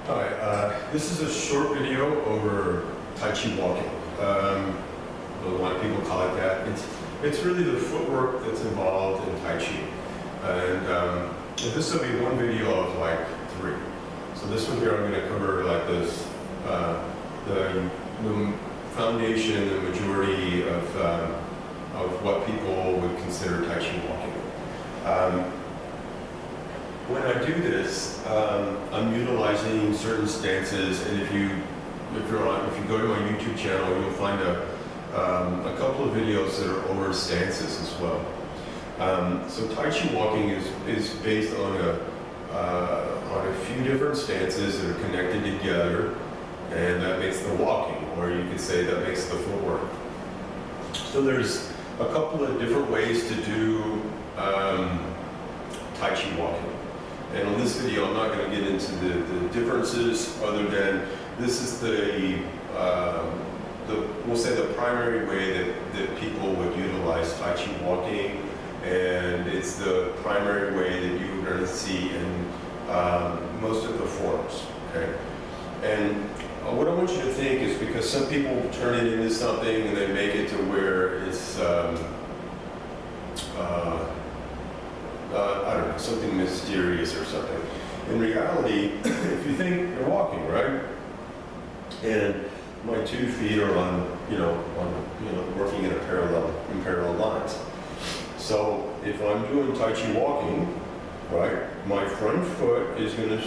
Hi, this is a short video over Tai Chi walking. A lot of people call it that. It's really the footwork that's involved in Tai Chi. And this will be one video of like 3. So this one here I'm going to cover like this, the foundation, the majority of what people would consider Tai Chi walking. When I do this, I'm utilizing certain stances, and if you go to my YouTube channel, you'll find a couple of videos that are over stances as well. So Tai Chi walking is based on a few different stances that are connected together, and that makes the walking, or you could say that makes the footwork. So there's a couple of different ways to do Tai Chi walking. And on this video, I'm not going to get into the differences, other than this is we'll say the primary way that people would utilize Tai Chi walking, and it's the primary way that you're going to see in most of the forms. Okay, and what I want you to think is, because some people turn it into something and they make it to where it's I don't know, something mysterious or something. In reality, if you think you're walking, right, and my 2 feet are working in parallel lines. So if I'm doing Tai Chi walking, right, my front foot is going to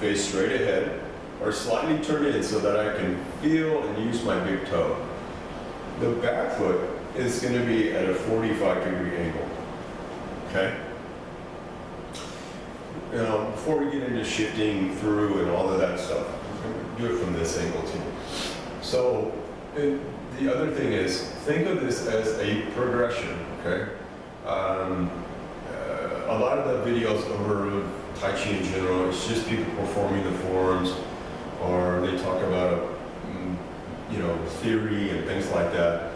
face straight ahead or slightly turn in so that I can feel and use my big toe. The back foot is going to be at a 45-degree angle. Okay? Now, before we get into shifting through and all of that stuff, we're going to do it from this angle too. So, the other thing is, think of this as a progression, okay? A lot of the videos over Tai Chi in general, it's just people performing the forms, or they talk about, theory and things like that.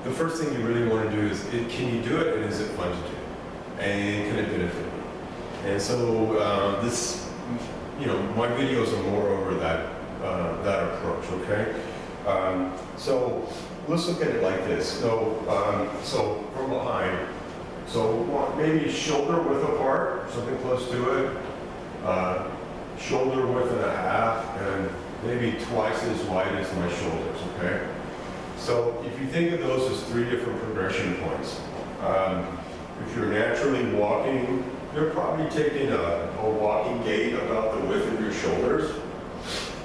The first thing you really want to do is, can you do it, and is it fun to do? And can it benefit you? And so my videos are more over that approach, okay? So let's look at it like this. So from behind, so maybe shoulder width apart, something close to it, shoulder width and a half, and maybe twice as wide as my shoulders, okay? So if you think of those as 3 different progression points, if you're naturally walking, you're probably taking a walking gait about the width of your shoulders.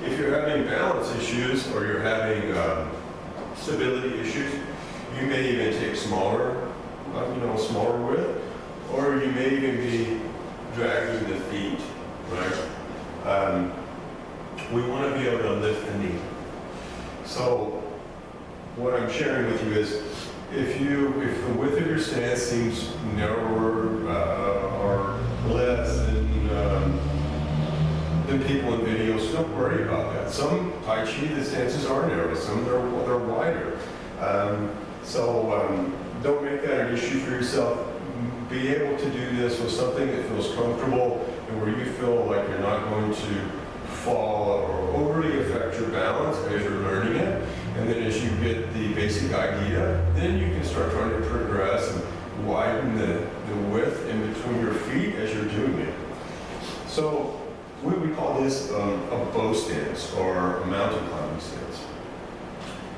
If you're having balance issues, or you're having stability issues, you may even take smaller width, or you may even be dragging the feet, right? We want to be able to lift the knee. So what I'm sharing with you is, if the width of your stance seems narrower or less than people in videos, don't worry about that. Some Tai Chi, the stances are narrow, some they're wider. Don't make that an issue for yourself. Be able to do this with something that feels comfortable, and where you feel like you're not going to fall or overly affect your balance as you're learning it. And then as you get the basic idea, then you can start trying to progress and widen the width in between your feet as you're doing it. So we call this a bow stance, or a mountain climbing stance.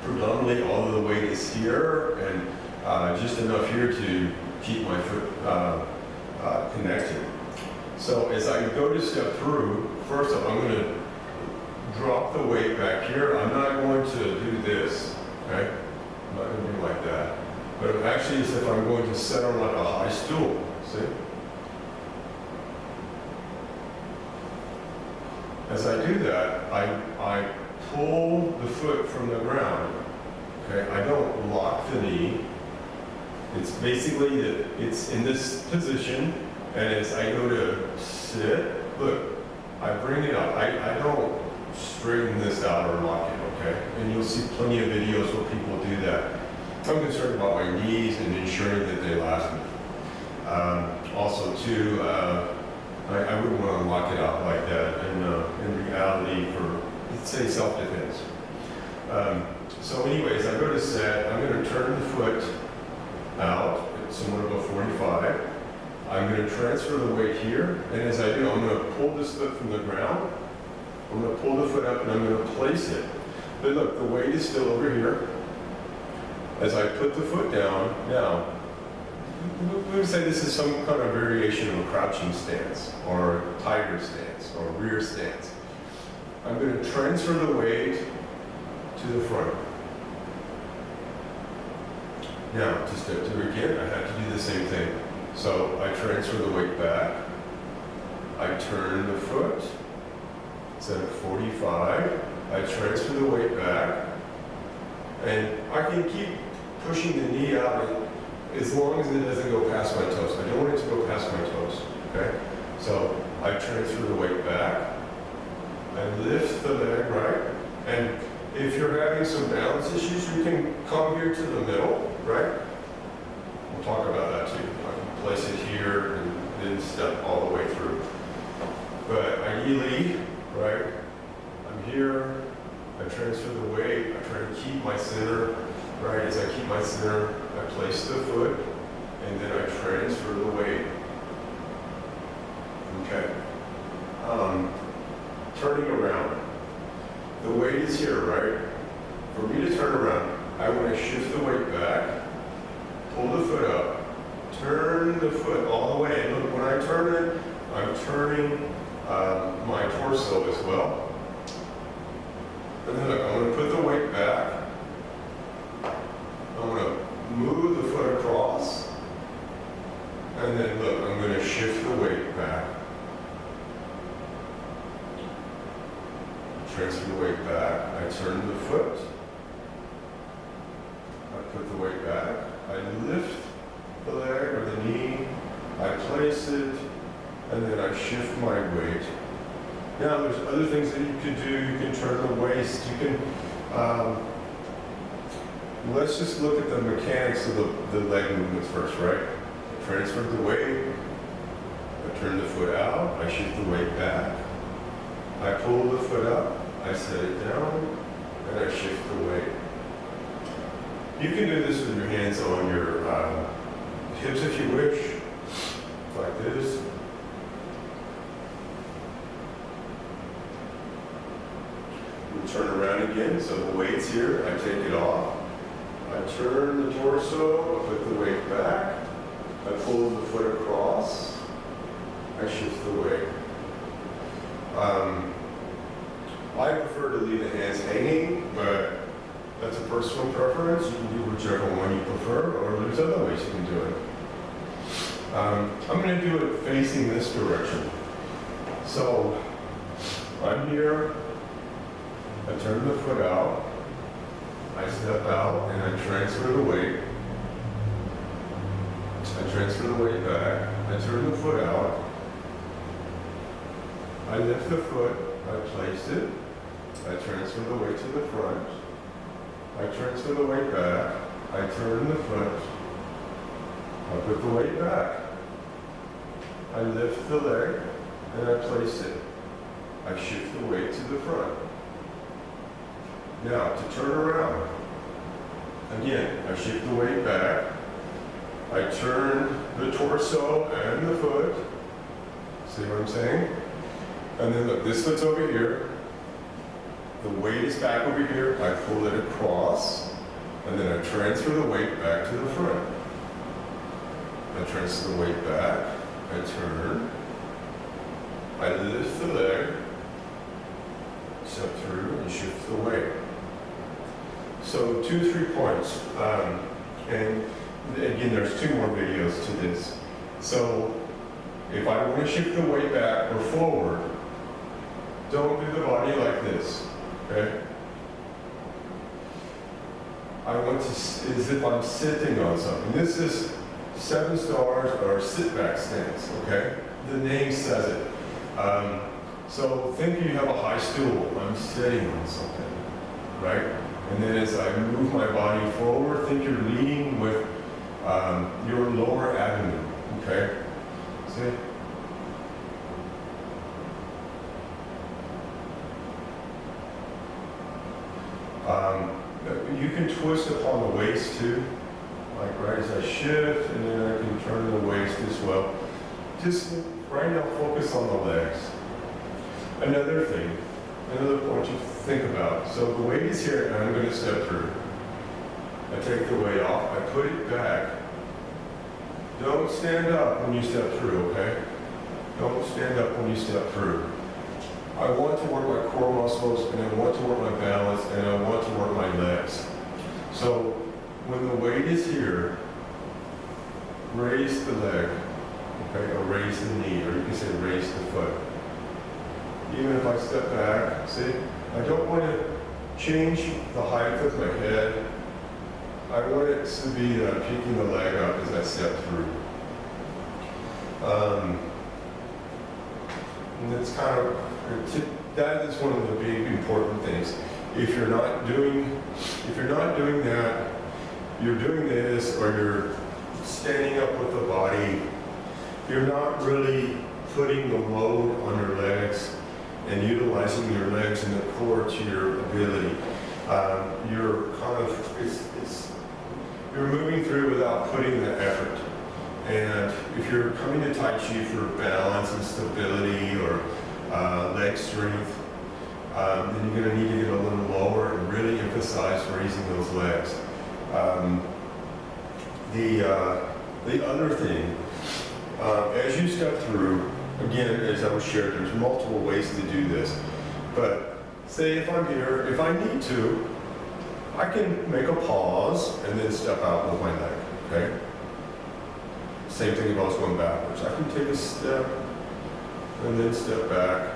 Predominantly all of the weight is here, and just enough here to keep my foot connected. So as I go to step through, first up I'm going to drop the weight back here. I'm not going to do this, okay? I'm not going to do like that. But actually, as if I'm going to set on like a high stool, see? As I do that, I pull the foot from the ground, okay? I don't lock the knee. It's basically it's in this position, and as I go to sit, look, I bring it up. I don't straighten this out or lock it, okay? And you'll see plenty of videos where people do that. I'm concerned about my knees and ensuring that they last me. Also too, I wouldn't want to lock it out like that in reality for, let's say, self-defense. So anyways, I go to set, I'm going to turn the foot out at somewhat of a 45. I'm going to transfer the weight here, and as I do, I'm going to pull this foot from the ground. I'm going to pull the foot up and I'm going to place it. But look, the weight is still over here. As I put the foot down, now, we would say this is some kind of variation of a crouching stance, or a tiger stance, or rear stance. I'm going to transfer the weight to the front. Now, to step to again, I have to do the same thing. So I transfer the weight back. I turn the foot. Instead of 45, I transfer the weight back. And I can keep pushing the knee out as long as it doesn't go past my toes. I don't want it to go past my toes, okay? So I transfer the weight back. I lift the leg, right? And if you're having some balance issues, you can come here to the middle, right? We'll talk about that too. I can place it here and then step all the way through. But ideally, right, I'm here, I transfer the weight, I try to keep my center, right? As I keep my center, I place the foot, and then I transfer the weight. Okay. Turning around. The weight is here, right? For me to turn around, I want to shift the weight back, pull the foot up, turn the foot all the way. And look, when I turn it, I'm turning my torso as well. And then look, I'm going to put the weight back. I'm going to move the foot across. And then look, I'm going to shift the weight back. Transfer the weight back. I turn the foot. I put the weight back. I lift the leg or the knee. I place it. And then I shift my weight. Now there's other things that you can do. You can turn the waist. You can, let's just look at the mechanics of the leg movements first, right? I transfer the weight. I turn the foot out. I shift the weight back. I pull the foot up. I set it down. And I shift the weight. You can do this with your hands on your hips if you wish, like this. We turn around again, so the weight's here, I take it off. I turn the torso, I put the weight back, I pull the foot across, I shift the weight. I prefer to leave the hands hanging, but that's a personal preference. You can do whichever one you prefer, or there's other ways you can do it. I'm going to do it facing this direction. So I'm here, I turn the foot out, I step out, and I transfer the weight. I transfer the weight back, I turn the foot out, I lift the foot, I place it, I transfer the weight to the front, I transfer the weight back, I turn the foot, I put the weight back, I lift the leg, and I place it. I shift the weight to the front. Now, to turn around, again, I shift the weight back, I turn the torso and the foot, see what I'm saying? And then look, this foot's over here, the weight is back over here, I pull it across, and then I transfer the weight back to the front. I transfer the weight back, I turn, I lift the leg, step through, and shift the weight. So 2-3 points. And again, there's 2 more videos to this. So if I want to shift the weight back or forward, don't do the body like this, okay? I want to, as if I'm sitting on something. This is 7 stars or sit back stance, okay? The name says it. So think you have a high stool. I'm sitting on something, right? And then as I move my body forward, think you're leading with your lower abdomen, okay? See? can twist upon the waist too, like right as I shift, and then I can turn the waist as well. Just right now focus on the legs. Another thing, another point to think about. So the weight is here and I'm going to step through. I take the weight off, I put it back. Don't stand up when you step through, okay? Don't stand up when you step through. I want to work my core muscles, and I want to work my balance, and I want to work my legs. So when the weight is here, raise the leg, okay, or raise the knee, or you can say raise the foot. Even if I step back, see, I don't want to change the height of my head. I want it to be that I'm picking the leg up as I step through. And that's kind of, that is one of the big important things. If you're not doing that, you're doing this, or you're standing up with the body, you're not really putting the load on your legs and utilizing your legs and the core to your ability. You're kind of, you're moving through without putting the effort. And if you're coming to Tai Chi for balance and stability or leg strength, then you're going to need to get a little lower and really emphasize raising those legs. The other thing, as you step through, again, as I was shared, there's multiple ways to do this. But say if I'm here, if I need to, I can make a pause and then step out with my leg, okay? Same thing if I was going backwards. I can take a step and then step back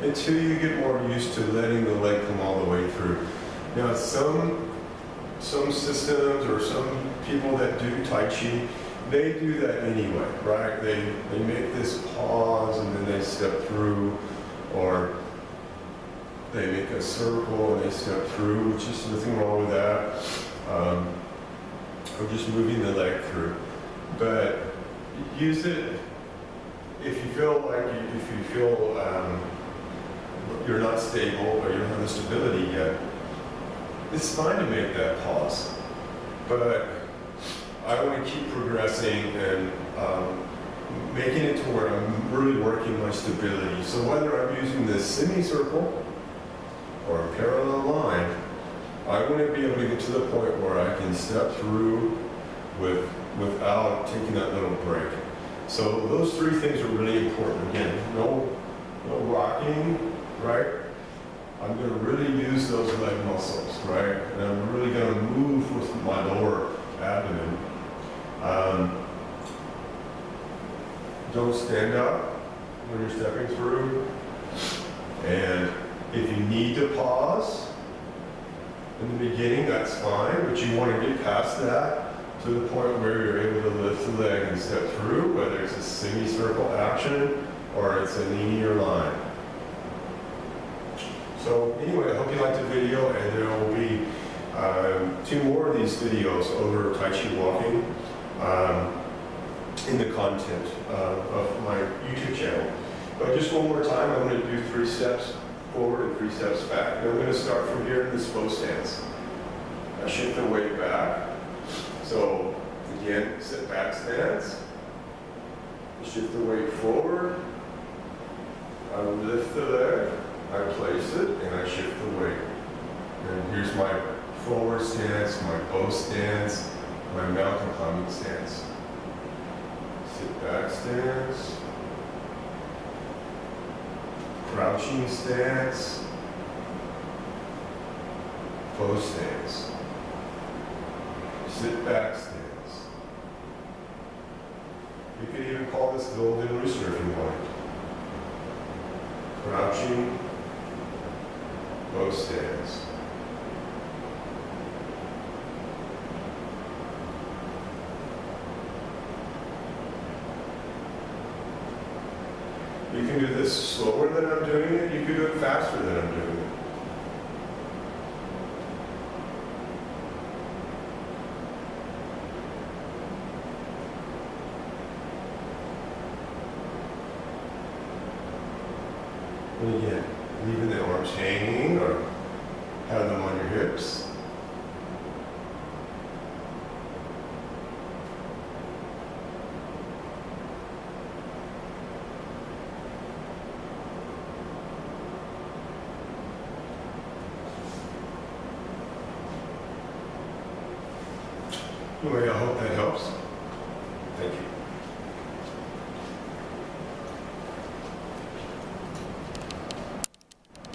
until you get more used to letting the leg come all the way through. Now, some systems or some people that do Tai Chi, they do that anyway, right? They make this pause and then they step through, or they make a circle and they step through, which is nothing wrong with that. Or just moving the leg through. But use it if you feel like you're not stable or you don't have the stability yet. It's fine to make that pause, but I want to keep progressing and making it to where I'm really working my stability. So whether I'm using this semicircle or a parallel line, I want to be able to get to the point where I can step through without taking that little break. So those three things are really important. Again, no rocking, right? I'm going to really use those leg muscles, right? And I'm really going to move with my lower abdomen. Don't stand up when you're stepping through. And if you need to pause in the beginning, that's fine, but you want to get past that to the point where you're able to lift the leg and step through, whether it's a semicircle action or it's a linear line. So anyway, I hope you liked the video, and there will be 2 more of these videos over Tai Chi walking in the content of my YouTube channel. But just one more time, I'm going to do 3 steps forward and 3 steps back. And I'm going to start from here in this bow stance. I shift the weight back. So again, sit back stance. Shift the weight forward. I lift the leg. I place it and I shift the weight. And here's my forward stance, my bow stance, my mountain climbing stance. Sit back stance. Crouching stance. Bow stance. Sit back stance. You could even call this golden rooster if you want. Crouching, bow stance. You can do this slower than I'm doing it. You can do it faster than I'm doing it. And again, leaving the arms hanging or have them on your hips. Anyway, I hope that helps. Thank you.